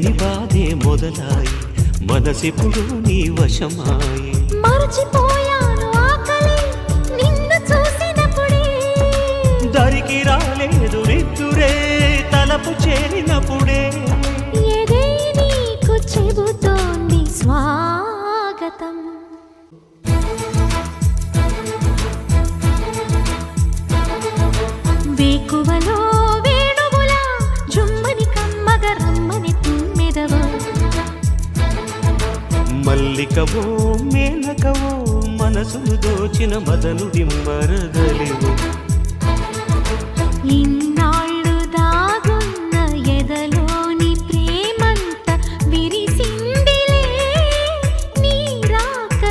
తీయని బాధే మొదలాయి మనసిప్పుడు నీ వశమాయి మరచిపోయాను ఆకలి నిన్ను చూసినప్పుడే దరికి రాలేదు నిద్దురే తలపు చేరినప్పుడే ఏదే నీకు చెబుతోంది స్వాగతం వేకువలో వేణువుల జుమ్మని కమ్మగ రమ్మని తుమ్మెదవో మల్లికవో మేనకవో మనసును దోచిన మదనుడి మరదలివో ఇన్నా